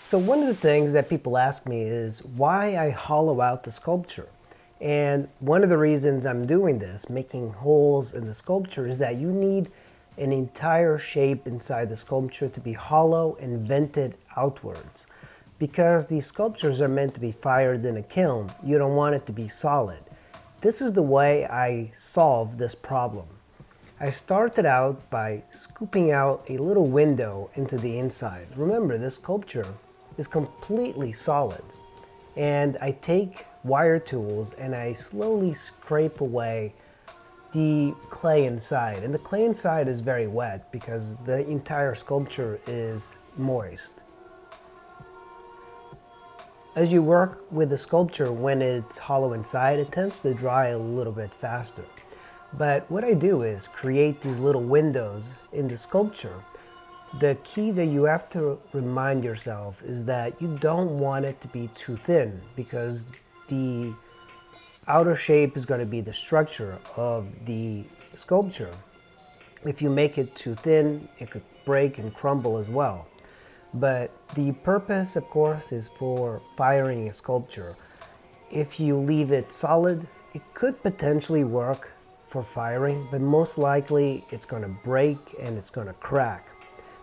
So one of the things that people ask me is why I hollow out the sculpture. And one of the reasons I'm doing this, making holes in the sculpture, is that you need an entire shape inside the sculpture to be hollow and vented outwards. Because these sculptures are meant to be fired in a kiln, you don't want it to be solid. This is the way I solve this problem. I started out by scooping out a little window into the inside. Remember, this sculpture is completely solid. And I take wire tools and I slowly scrape away the clay inside. And the clay inside is very wet because the entire sculpture is moist. As you work with the sculpture, when it's hollow inside, it tends to dry a little bit faster. But what I do is create these little windows in the sculpture. The key that you have to remind yourself is that you don't want it to be too thin, because the outer shape is going to be the structure of the sculpture. If you make it too thin, it could break and crumble as well. But the purpose, of course, is for firing a sculpture. If you leave it solid, it could potentially work for firing, but most likely it's going to break and it's going to crack,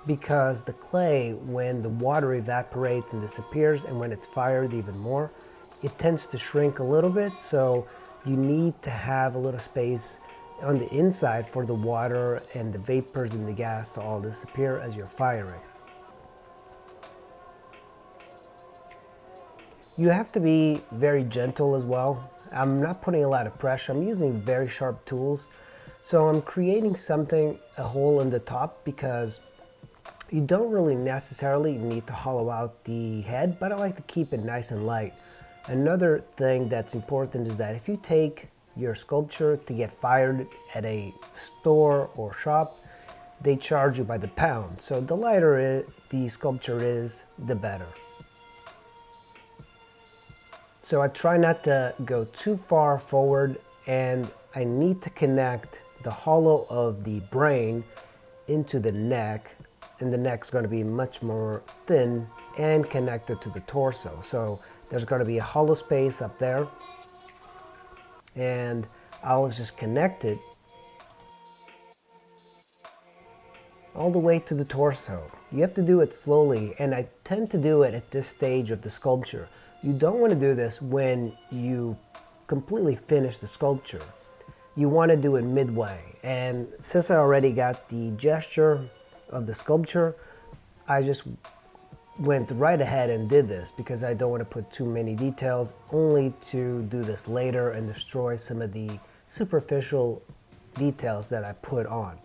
because the clay, when the water evaporates and disappears, and when it's fired even more, it tends to shrink a little bit. So you need to have a little space on the inside for the water and the vapors and the gas to all disappear as you're firing. You have to be very gentle as well. I'm not putting a lot of pressure. I'm using very sharp tools. So I'm creating a hole in the top, because you don't really necessarily need to hollow out the head, but I like to keep it nice and light. Another thing that's important is that if you take your sculpture to get fired at a store or shop, they charge you by the pound. So the lighter the sculpture is, the better. So I try not to go too far forward, and I need to connect the hollow of the brain into the neck, and the neck's going to be much more thin and connected to the torso. So there's going to be a hollow space up there, and I'll just connect it all the way to the torso. You have to do it slowly, and I tend to do it at this stage of the sculpture. You don't want to do this when you completely finish the sculpture. You want to do it midway. And since I already got the gesture of the sculpture, I just went right ahead and did this, because I don't want to put too many details, only to do this later and destroy some of the superficial details that I put on.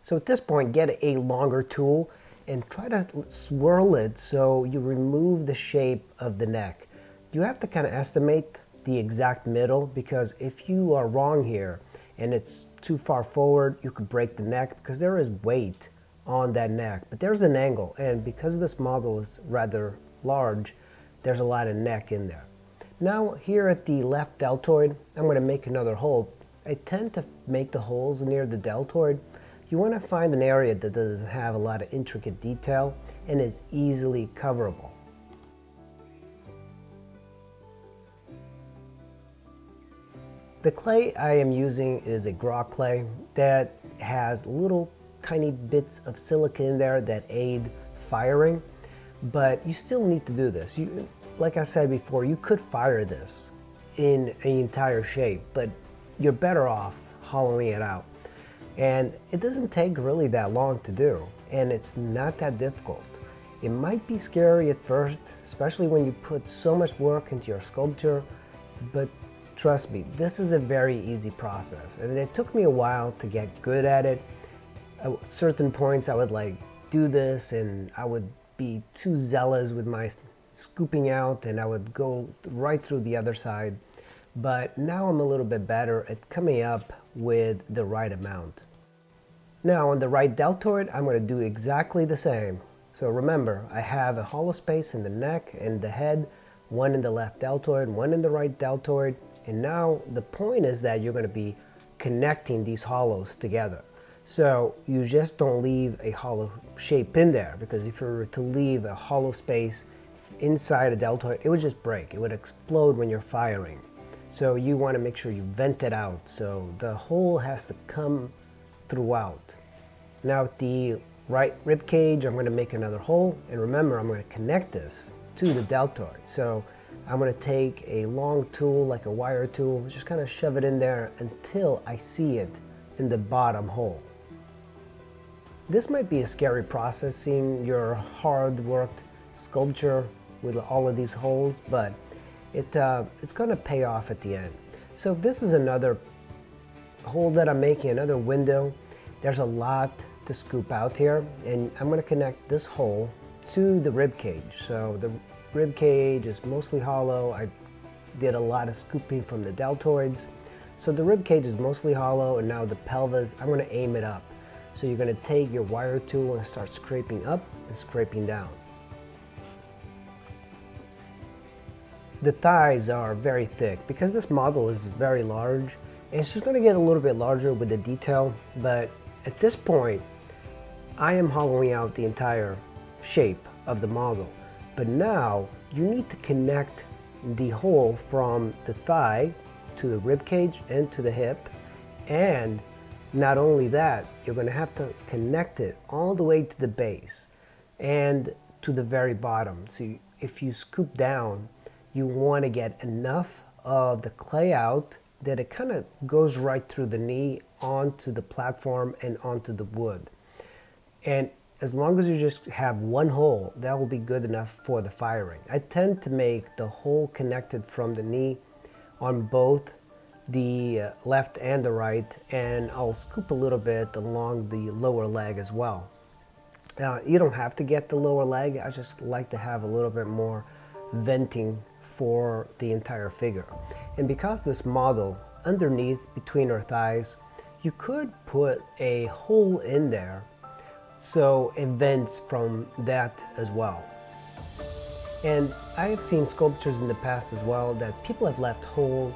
So at this point, get a longer tool and try to swirl it so you remove the shape of the neck. You have to kind of estimate the exact middle, because if you are wrong here and it's too far forward, you could break the neck, because there is weight on that neck. But there's an angle, and because this model is rather large, there's a lot of neck in there. Now here at the left deltoid, I'm going to make another hole. I tend to make the holes near the deltoid. You want to find an area that doesn't have a lot of intricate detail and is easily coverable. The clay I am using is a grog clay that has little tiny bits of silica in there that aid firing, but you still need to do this. Like I said before, you could fire this in an entire shape, but you're better off hollowing it out. And it doesn't take really that long to do, and it's not that difficult. It might be scary at first, especially when you put so much work into your sculpture, but trust me, this is a very easy process. And it took me a while to get good at it. At certain points I would do this, and I would be too zealous with my scooping out, and I would go right through the other side. But now I'm a little bit better at coming up with the right amount. Now on the right deltoid, I'm going to do exactly the same. So remember, I have a hollow space in the neck and the head, one in the left deltoid, one in the right deltoid, And now the point is that you're going to be connecting these hollows together. So you just don't leave a hollow shape in there, because if you were to leave a hollow space inside a deltoid, it would just break. It would explode when you're firing. So you want to make sure you vent it out. So the hole has to come throughout. Now at the right rib cage, I'm going to make another hole. And remember, I'm going to connect this to the deltoid. So I'm going to take a long tool, like a wire tool, just kind of shove it in there until I see it in the bottom hole. This might be a scary process, seeing your hard-worked sculpture with all of these holes, but it's going to pay off at the end. So this is another hole that I'm making, another window. There's a lot to scoop out here, and I'm going to connect this hole to the rib cage. So the rib cage is mostly hollow. I did a lot of scooping from the deltoids. So the rib cage is mostly hollow, and now the pelvis, I'm going to aim it up. So you're going to take your wire tool and start scraping up and scraping down. The thighs are very thick because this model is very large, and she's going to get a little bit larger with the detail, but at this point I am hollowing out the entire shape of the model. But now you need to connect the hole from the thigh to the rib cage and to the hip, and not only that, you're going to have to connect it all the way to the base and to the very bottom. So if you scoop down, you want to get enough of the clay out that it kind of goes right through the knee onto the platform and onto the wood. And as long as you just have one hole, that will be good enough for the firing. I tend to make the hole connected from the knee on both the left and the right, and I'll scoop a little bit along the lower leg as well. You don't have to get the lower leg. I just like to have a little bit more venting for the entire figure. And because this model, underneath between her thighs, you could put a hole in there so it vents from that as well. And I have seen sculptures in the past as well that people have left holes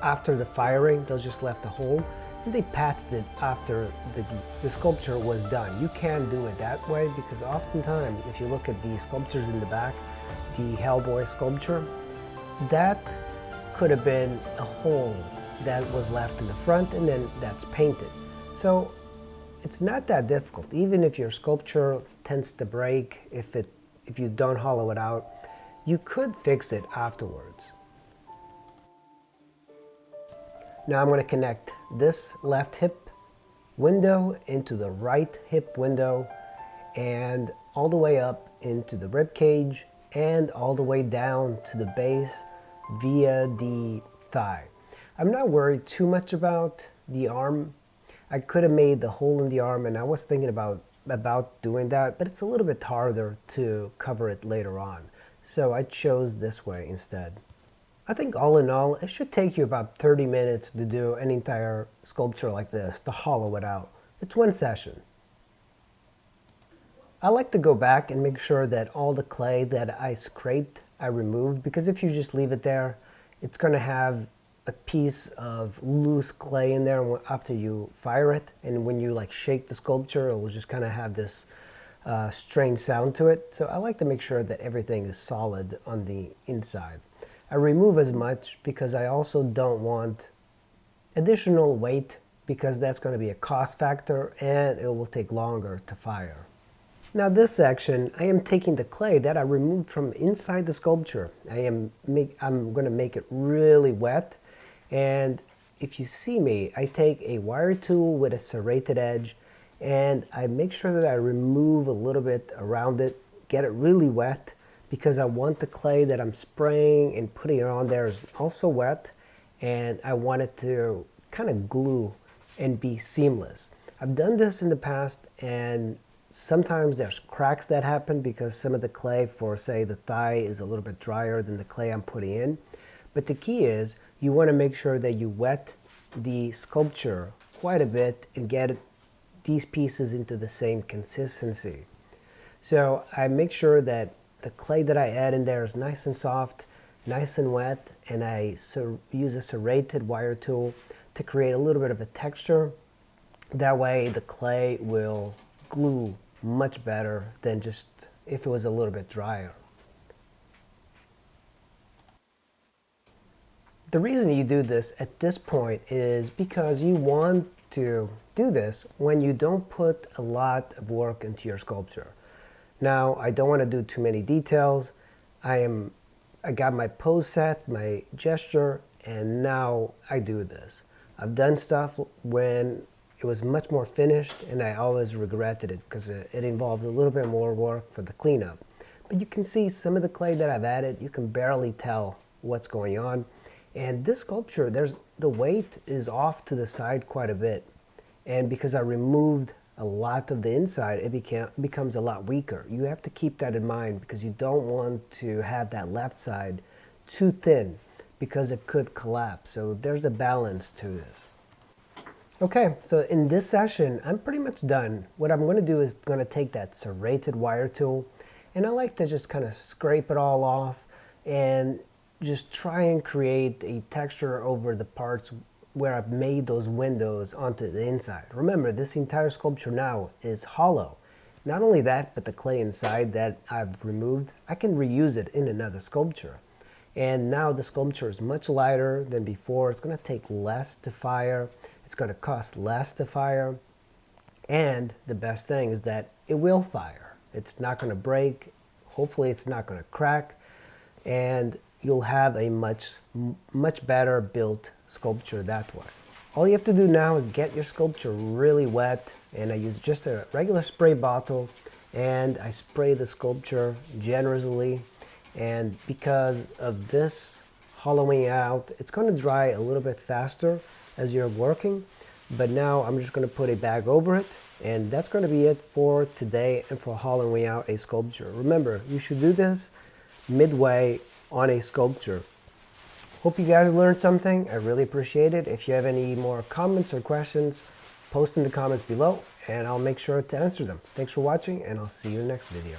after the firing. They'll just left a hole and they patched it after the sculpture was done. You can do it that way, because oftentimes if you look at the sculptures in the back, the Hellboy sculpture, that could have been a hole that was left in the front, and then that's painted. So it's not that difficult. Even if your sculpture tends to break, if you don't hollow it out, you could fix it afterwards. Now I'm going to connect this left hip window into the right hip window, and all the way up into the rib cage, and all the way down to the base via the thigh. I'm not worried too much about the arm. I could have made the hole in the arm, and I was thinking about doing that, but it's a little bit harder to cover it later on. So I chose this way instead. I think all in all, it should take you about 30 minutes to do an entire sculpture like this, to hollow it out. It's one session. I like to go back and make sure that all the clay that I scraped, I removed, because if you just leave it there, it's going to have a piece of loose clay in there after you fire it, and when you like shake the sculpture, it will just kind of have this strange sound to it. So I like to make sure that everything is solid on the inside. I remove as much because I also don't want additional weight, because that's going to be a cost factor and it will take longer to fire. Now this section, I am taking the clay that I removed from inside the sculpture. I'm going to make it really wet, and if you see me, I take a wire tool with a serrated edge and I make sure that I remove a little bit around it, get it really wet, because I want the clay that I'm spraying and putting it on there is also wet, and I want it to kind of glue and be seamless. I've done this in the past, and sometimes there's cracks that happen because some of the clay for, say, the thigh is a little bit drier than the clay I'm putting in. But the key is you want to make sure that you wet the sculpture quite a bit and get these pieces into the same consistency. So I make sure that the clay that I add in there is nice and soft, nice and wet, and I use a serrated wire tool to create a little bit of a texture. That way the clay will glue much better than just if it was a little bit drier. The reason you do this at this point is because you want to do this when you don't put a lot of work into your sculpture. Now, I don't want to do too many details. I got my pose set, my gesture, and now I do this. I've done stuff when it was much more finished, and I always regretted it because it involved a little bit more work for the cleanup. But you can see some of the clay that I've added, you can barely tell what's going on. And this sculpture, the weight is off to the side quite a bit. And because I removed a lot of the inside, it becomes a lot weaker. You have to keep that in mind because you don't want to have that left side too thin because it could collapse. So there's a balance to this. Okay, so in this session, I'm pretty much done. What I'm going to do is going to take that serrated wire tool, and I like to just kind of scrape it all off and just try and create a texture over the parts where I've made those windows onto the inside. Remember, this entire sculpture now is hollow. Not only that, but the clay inside that I've removed, I can reuse it in another sculpture. And now the sculpture is much lighter than before. It's going to take less to fire. It's going to cost less to fire. And the best thing is that it will fire. It's not going to break. Hopefully it's not going to crack. And you'll have a much better built sculpture that way. All you have to do now is get your sculpture really wet, and I use just a regular spray bottle, and I spray the sculpture generously. And because of this hollowing out, it's going to dry a little bit faster as you're working. But now I'm just going to put a bag over it, and that's going to be it for today and for hollowing out a sculpture. Remember, you should do this midway on a sculpture. Hope you guys learned something. I really appreciate it. If you have any more comments or questions, post in the comments below and I'll make sure to answer them. Thanks for watching, and I'll see you in the next video.